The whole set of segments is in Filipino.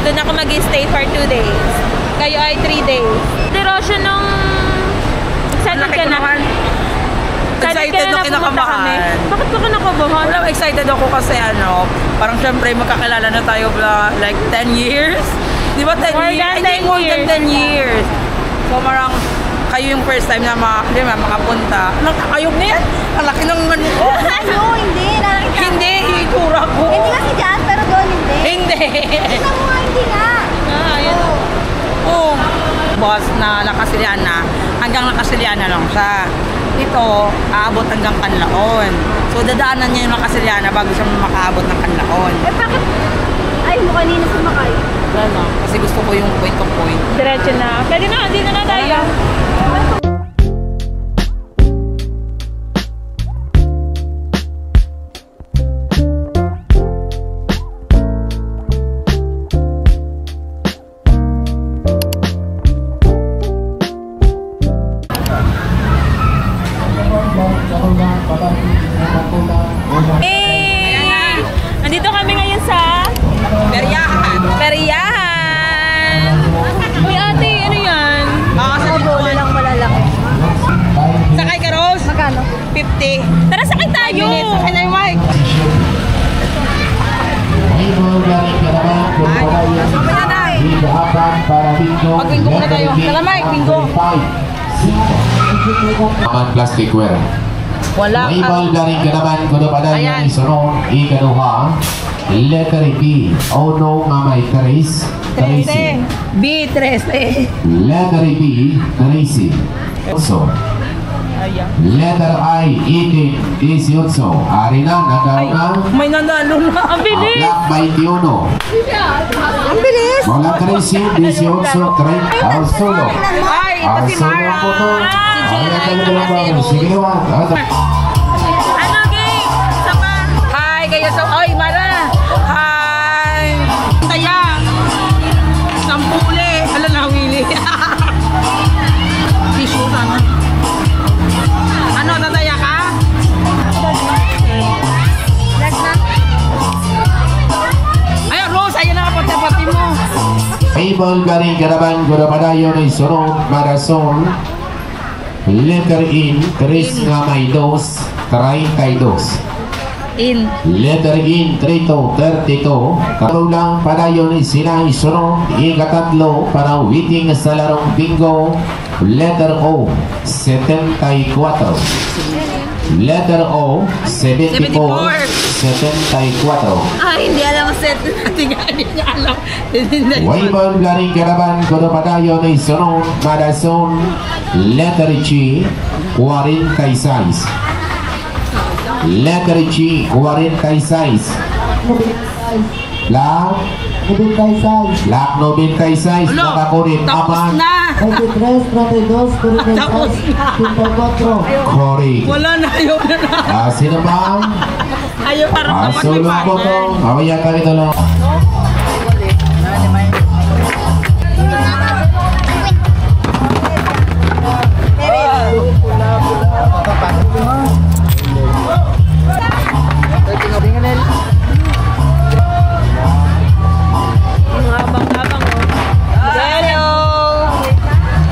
Doon ako mag-stay for 2 days. Kayo ay 3 days. Derosyo nung... Excited ka na? Excited nung kinakamahan. Bakit ka kinakabahan? Wala, excited ako kasi ano, parang syempre magkakilala na tayo like 10 years. Di ba 10 years? Hindi, more than 10 years. So parang kayo yung first time na makapunta. Nakakayog na yan. Ang laki ng ano ko. Ano? Hindi. Hindi, itura ko. Hindi kasi dyan, pero doon hindi. Hindi. Tignan mo nga, hindi nga. Ayan o. Oo. Boss na Lakasiliana, hanggang Lakasiliana lang siya. Ito, aabot hanggang Canlaon. So, dadaanan niya yung Lakasiliana bago siya makaabot ng Canlaon. Eh, bakit? Ay, mo kanina sumakay. Wala na. Kasi gusto ko yung point to point. Diretso na. Pwede na, hindi na tayo. Nandito kami ngayon sa Periyahan. Periyahan. Uy ate, ano yan? Bola lang malalaki. Sakay ka, Rose? Magkano? 50. Tara, sakay tayo. Sakay na yung mic. Mag-bingo muna tayo. Tara, Mike, bingo. Aman plasticware. Wala. May baldaring ka naman kuno pa dahil yung isunod, ikaduha, letter B, Ono Mamay Trace, Tracy. B, 13. Letter B, Tracy. So, letter I, 18, 18. Ari na, nagaw na. May nanalo na. Ang bilis. Black 21. Ang bilis! Mga Tracy, 18, 30, Arsulo. Ay, ito si Arsulo Mara. po to. Sige naman. Ano, gang? Sapa. Hi, kayo sa... Ay, Mara. Hi. Taya. Sampule. Alam na, Willie. Tissue sana. Ano, tataya ka? Last na. Ayun, Rose. Ayun na, pati-pati mo. May baldaring ka naman kuno pa dahil yung isunod, Marason. Letter in, Chris nga may 2, 32. In. Letter in, 32. Karo lang para yun sila isunod, ikatatlo para waiting sa larong bingo. Letter O, 74. Letter O, 74. 74. Ay, hindi alam ang set. Hindi niya alam. Waibon blaring karaban kuno padayon ay sunod Madason. Letter G, 46. Letter G, 46. Black 96. Black 96. Nakakunin Tapos apat. na. 23, 32, 46, Tapos na. 54. Corey. Wala na, ayaw na na. Sino ba? Ayaw parang naman may Sulong po to. partner. Mamaya kami tulong. Abang-abang o. Hello!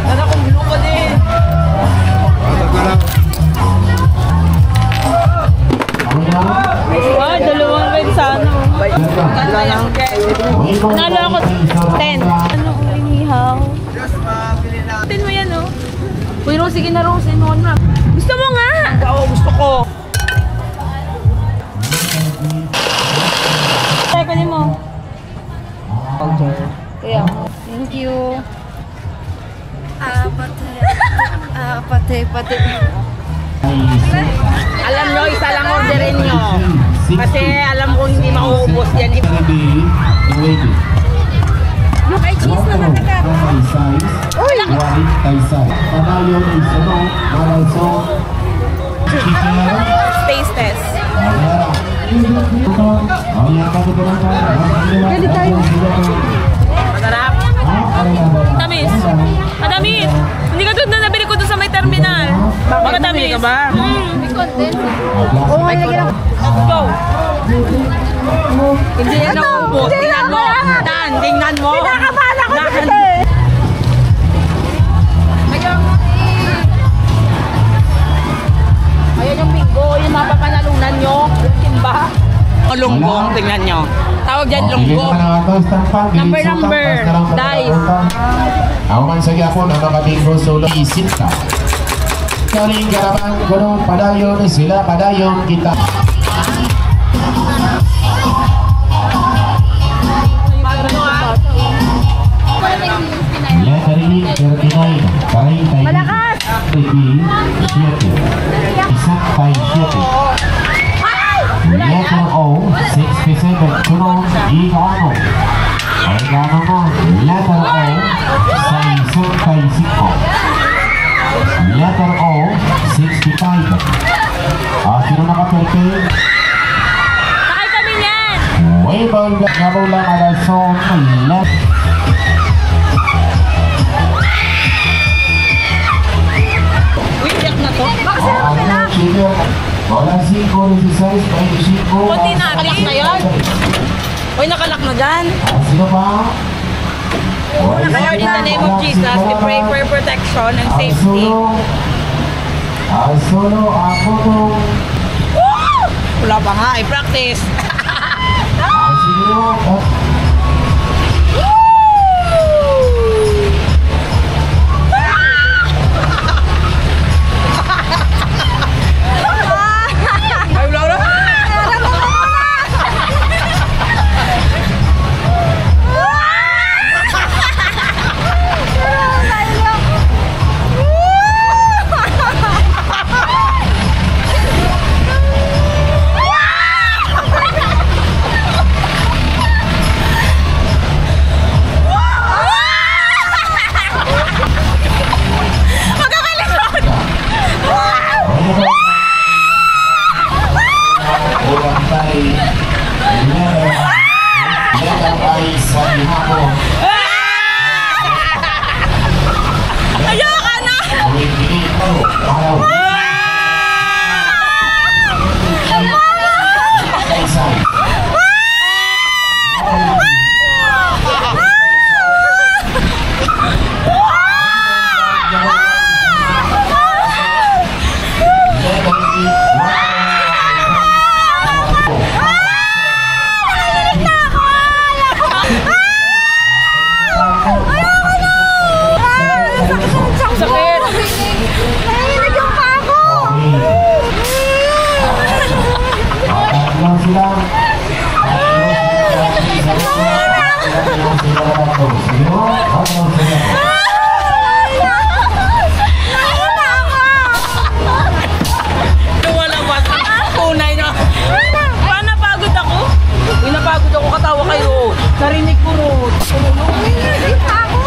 Sana kung blue ko din. Wow, dalawang red sana o. Nalo ako 10. Ano kung inihaw? 10 mo yan o. Uy, Rose, sige na Rose. Ano na? Gusto mo nga? Oo, gusto ko. Kaya, thank you. Pati. Alam nyo, isa lang orderin nyo. Kasi alam ko hindi mauubos yan. Yung may cheese na nakita. Uy! Padayon is ano? Malayso. Taste test. Pwede tayo. Masarap. Tamis. Matamis. Hindi ka doon na nabili ko doon sa may terminal. Bakit tamis ka ba? Oo nga, lagyan ako. Let's go. Hindi yan naubos. Tingnan mo. Dan, tingnan mo. Kinakabahan ako dito eh. Ayan yung bingo, yung mapapanalunan nyo. Yung timba. O lunggong, tingnan nyo. Tawag dyan lunggong. Number. Dice. Ako man sa gyapon ang nakabinggo solo isip ka. Karing garapan ko nung padayon sila padayon kita. Lettering 39 40. Malakas! Isang tayo 7. Letter O 67 sunod Igano. Igano mo. Letter O sa isang tayo 5. Letter O 65. Sino nakaperte? Sakay kami niyan. Wabal gabaw lang alasong left. Uy, yak na to. Wala 5, 16, 25. Konti na. Nakalak na yan. Uy, nakalak na dyan. Sino ba? Lord, in the name of Jesus, we pray for your protection and safety. Solo ako nung Wala pa nga, i-practice. siguro Ay, Laura. ulang tayo letter ay sa hapon. Ayoko na. Araw. Sakit. Nahilig yung pa ako. Tatlong sila. Lumalabas. Tunay na. Paano napagod ako? Uy, napagod ako katawa kayo. Narinig ko ro. Nahilig pa ako.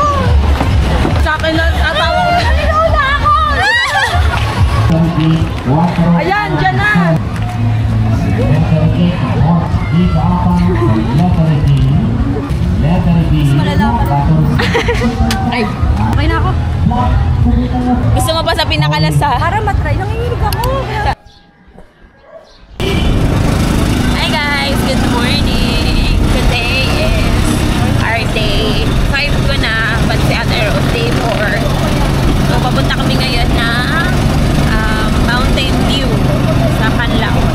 Sa akin na tatawa ko. Naligaw na ako. Ayan, dyan na. Ay, okay na ako. Gusto mo pa sa pinakalasa? Para matry. Nanginginig ako. Hi guys, good morning. Today is our day 5 ko na, but si Ate Rose day 4. So papunta kami ngayon na Mountain View sa Canlaon.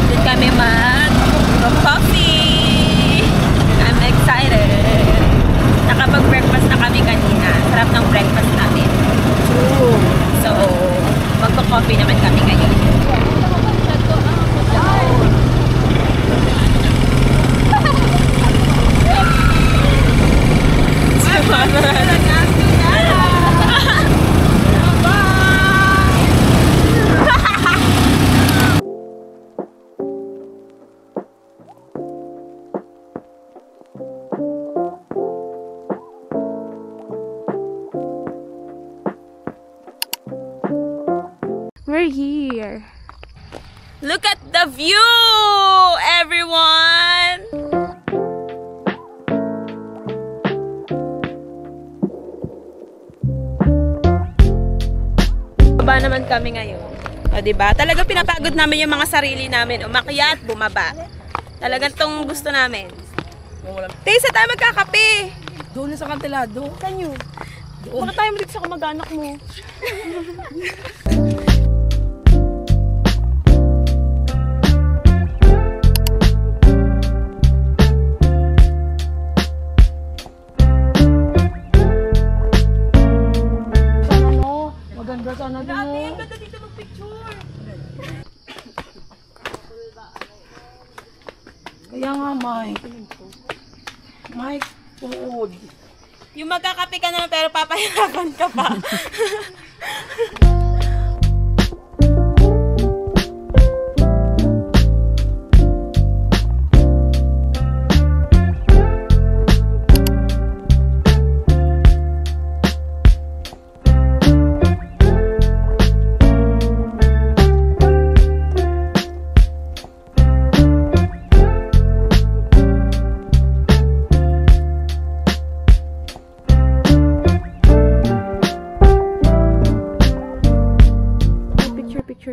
Doon kami mag-coffee. I'm excited. Nakapag-breakfast na kami kanina. Sarap ng breakfast namin. So magko-coffee naman kami we're here. Look at the view, everyone! Baba naman kami ngayon. O, diba? Talagang pinapagod namin yung mga sarili namin. Umakyat, bumaba. Talagang tong gusto namin. Tesa tayo magkakape. Doon na sa kantilado. Kanyo. Baka tayo malit sa kamag-anak mo. Maganda sana din mo. Ang ganda dito mag-picture. Kaya nga, Mike. Mike, food. Yung magkakape ka naman pero papahirapan ka pa.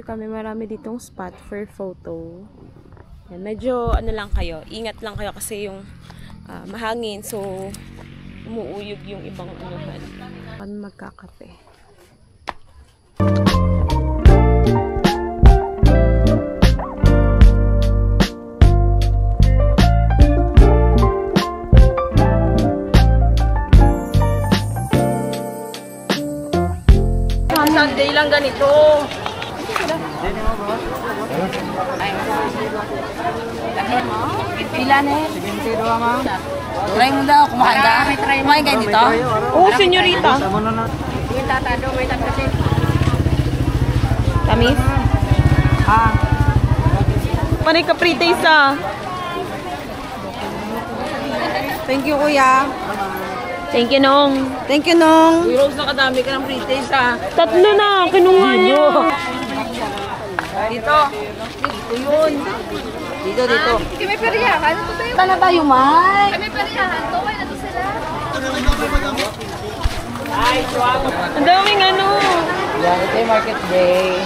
Kami marami ditong spot for photo. Yan, medyo ano lang kayo, ingat lang kayo kasi yung mahangin, so umuuyog yung ibang unuhan. Kami magkakape. Sunday lang ganito. Pila na eh. Try mo daw, kumain ka? Kumain kayo dito? Oh, senyorita. Tamis? Panay ka pre-taste ah. Thank you, kuya. Thank you, Nong. Thank you, Nong. Uy, Rose, nakadami ka ng pre-taste, ha? Tatlo na, kinuha niya. Dito. Dito yun. Dito, dito. Kami periyahan. Ano to tayo? Sana tayo, Mike. Kami periyahan. Tuway na to sila. Ang daming ano. Yan, ito yung market day.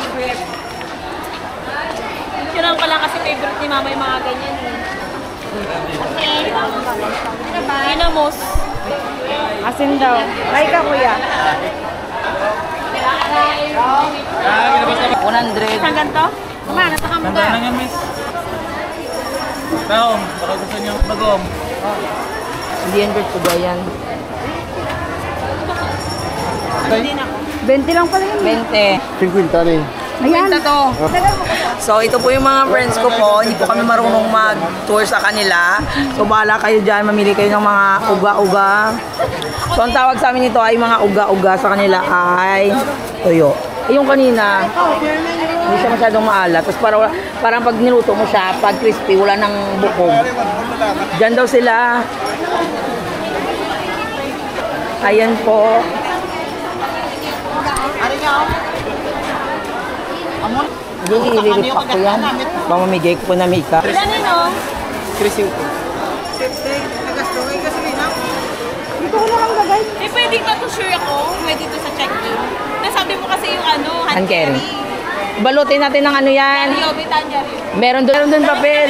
Yun lang pala kasi favorite ni Mama yung mga ganyan eh. Inamos. Asin daw. Try ka, kuya. 100. Saan ganito? Mama, nataka mo ka. Taong, baka gusto niyo bagong. Hindi yan, Bert. Kuba yan. Hindi na. 20 lang pala yun. 20. 50 na eh. Ayan. to. So, ito po yung mga friends ko po. Hindi po kami marunong mag-tour sa kanila. So, bahala kayo dyan. Mamili kayo ng mga uga-uga. So, ang tawag sa amin ito ay mga uga-uga. Sa kanila ay toyo. Yung kanina, hindi siya masyadong maalat. Tapos parang pag niluto mo siya, pag crispy, wala nang bukog. Diyan daw sila. Ayan po. Hindi, ililipak ko yan. Mamamigay ko po na Mika. Ilan yun, no? 350. Eh, pwede ka to sure ako. Pwede to sa check-in. Nasabi mo kasi yung ano, hand Hand carry. carry. Balutin natin ng ano yan. Yobi tangerine. Meron doon papel.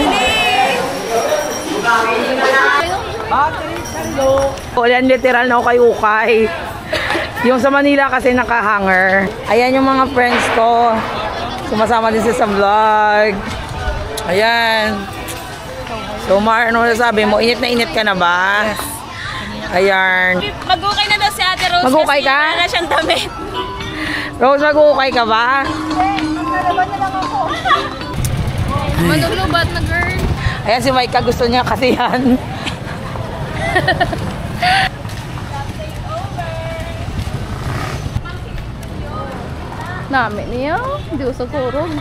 O yan, literal na ako kay Ukay. Yung sa Manila kasi naka-hanger. Ayan yung mga friends ko. Sumasama din sa vlog. Ayan. So, Mar, ano sabi mo? Init na init ka na ba? Ayan. Mag-ukay na daw si Ate Rose. Mag-ukay kasi ka? wala na siyang damit. Rose, mag-ukay ka ba? Maduglubat na girl. Ayan si Micah, gusto niya kasi yan. Nami niya. Hindi ko sa kurog.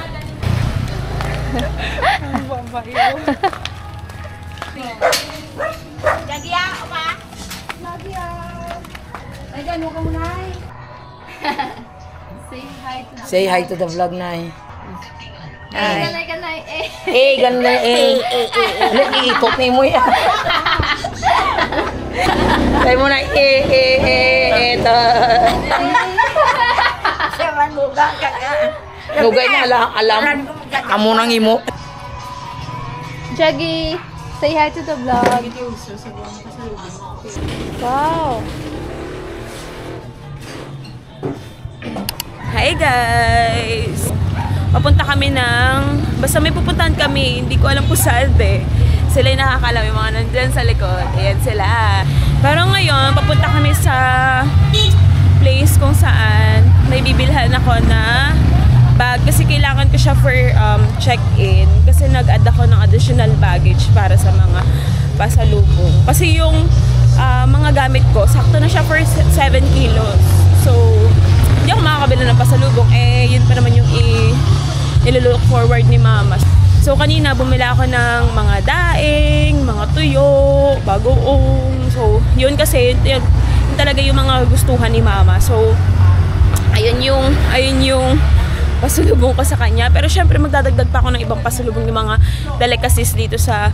Lagya ako pa. Ay, gano'n ka muna. Say hi to the vlog, Nay. Ay. Kanay, eh. Ganda, iikot ni mo yan. Say mo na, eto. Lugay na alam. Amo nang imo. Jaggy, say hi to the vlog. Wow. Hi guys! Papunta kami basta may pupuntahan kami, hindi ko alam kung saan Sila yung nakakalam, yung mga nandyan sa likod. Ayan sila. Pero ngayon, papunta kami sa place kung saan may bibilhan ako na bag. Kasi kailangan ko siya for check-in. Kasi nag-add ako ng additional baggage para sa mga pasalubong. Kasi yung mga gamit ko, sakto na siya for 7 kilos. So, hindi ako makakabila ng pasalubong. Yun pa naman yung i-look forward ni Mama. So, kanina bumila ako ng mga daing, mga tuyo, bagoong. So, yun kasi, yun talaga yung mga gustuhan ni Mama. So, ayun yung pasalubong ko sa kanya. Pero syempre, magdadagdag pa ako ng ibang pasalubong yung mga delicacies dito sa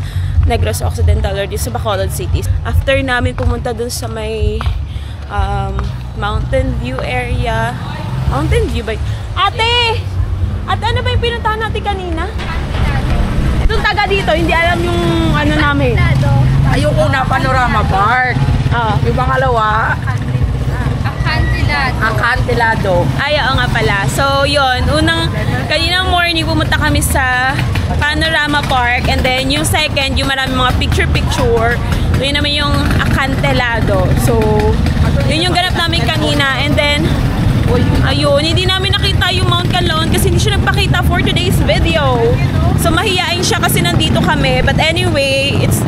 Negros Occidental or dito sa Bacolod City. After namin pumunta dun sa may Mountain View area. Mountain View ba? Ate! Ano ba yung pinuntahan natin kanina? Itong taga dito, hindi alam yung ano namin. Yung una, Panorama Park. Yung pangalawa, Acantilado. Ay, oo nga pala. So, yun. Kaninang morning, pumunta kami sa Panorama Park. And then, yung second, yung maraming mga picture-picture. Yun naman yung Acantilado. So, yun yung ganap namin kanina. And then, ayun, hindi namin nakita yung Mount Calon kasi hindi siya nagpakita for today's video. So, mahiyain siya kasi nandito kami. But anyway, it's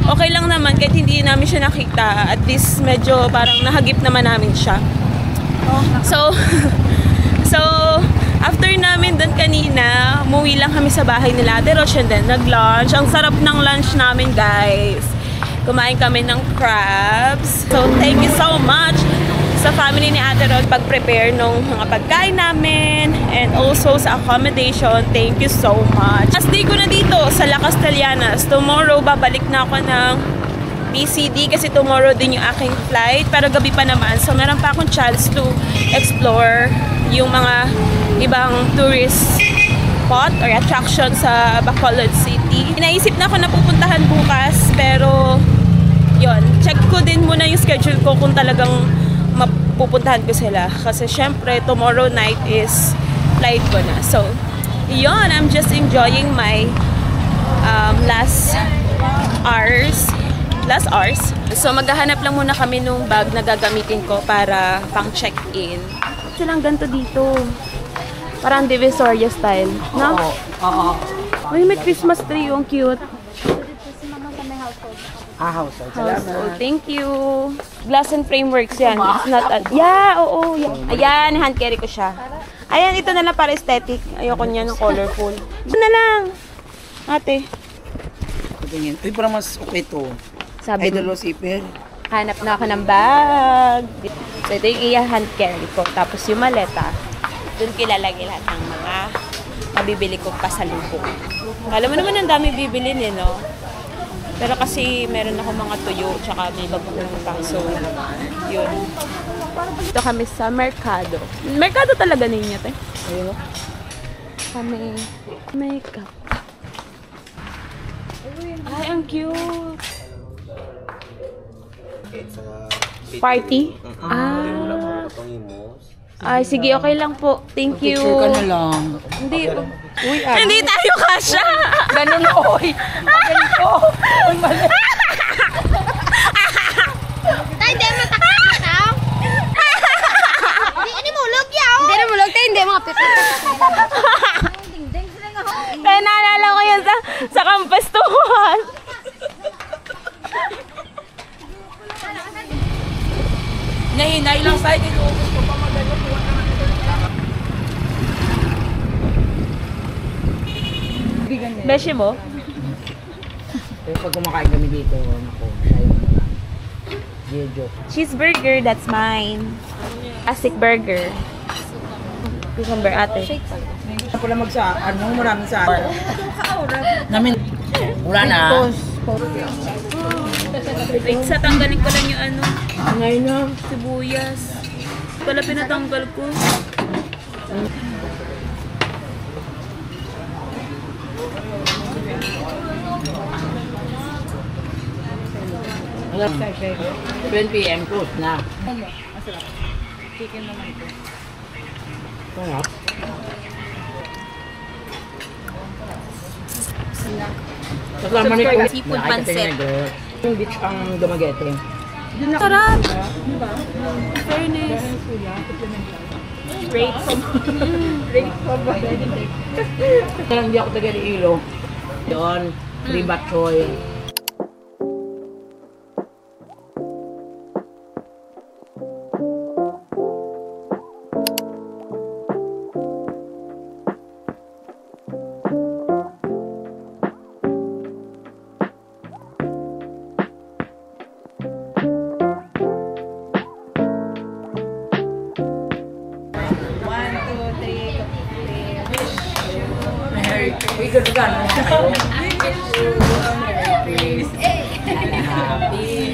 okay lang naman kahit hindi namin siya nakita. At least, medyo parang nahagip naman namin siya. So, after namin doon kanina, umuwi lang kami sa bahay nila Ate Roche and then nag-lunch. Ang sarap ng lunch namin, guys. Kumain kami ng crabs. So, thank you so much sa family ni Ate Rod pag-prepare ng mga pagkain namin and also sa accommodation. Thank you so much. Last day ko na dito sa La Castellanas. Tomorrow, babalik na ako ng PCD kasi tomorrow din yung aking flight. Pero gabi pa naman. So, meron pa akong chance to explore yung mga ibang tourist spot or attraction sa Bacolod City. Inaisip na ako na pupuntahan bukas pero yun, check ko din muna yung schedule ko kung talagang mapupuntahan ko sila. Kasi syempre, tomorrow night is flight ko na. So, yun, I'm just enjoying my last hours. So, maghahanap lang muna kami nung bag na gagamitin ko para pang check-in. Silang ganito dito. Parang Divisoria style, no? Oo. Uy, may Christmas tree yung cute. Household. Household. Thank you. Glass and frameworks yan. It's not yeah, oo. Yeah. Ayan, hand carry ko siya. Ayan, ito na lang para aesthetic. Ayoko niya ng colorful. Ito na lang. Ate. Tingin. Uy, parang mas okay to. Sabi Idol o zipper. hanap na ako ng bag. So, ito yung i-hand carry ko. Tapos yung maleta, doon kilalagay lahat ng mga mabibili kong pasalubong. Alam mo naman ang dami bibilin eh, no? Pero kasi meron ako mga tuyo, tsaka may bagong utang. So, yun. Ito kami sa Mercado. Mercado talaga ninyo, te. Ayun. Kami makeup. Ay, ang cute. Party? Ay, sige, okay lang po. Thank you. Picture ka na lang. Hindi. Uy, Hindi tayo kasha. Ganun, oy. Ganito. Uy, mali. Tay, di mo takpan na. Hindi mo ulog yaw. Hindi mo ulog, tay, hindi mo kapit. Kaya naalala ko yan sa Kampastuhan. Nahinay lang sa akin. Beshi mo? Pero pag kumakain kami dito, ako, Gio joke. Cheeseburger, that's mine. Classic burger. Cucumber ate. Ako lang maraming sa namin. Wala na. Wait, sa tanggalin ko lang yung ano. Ngayon na. Sibuyas. Pala pinatanggal ko. Alam, 12 p.m. close na. Chicken naman ko. Sarap. Kasama ni Kuya. Seafood pancit. Yung beach ang Dumaguete. Sarap! Fairness. Straight from... Kaya hindi ako taga Ilo. Yun, Riba Choy. Happy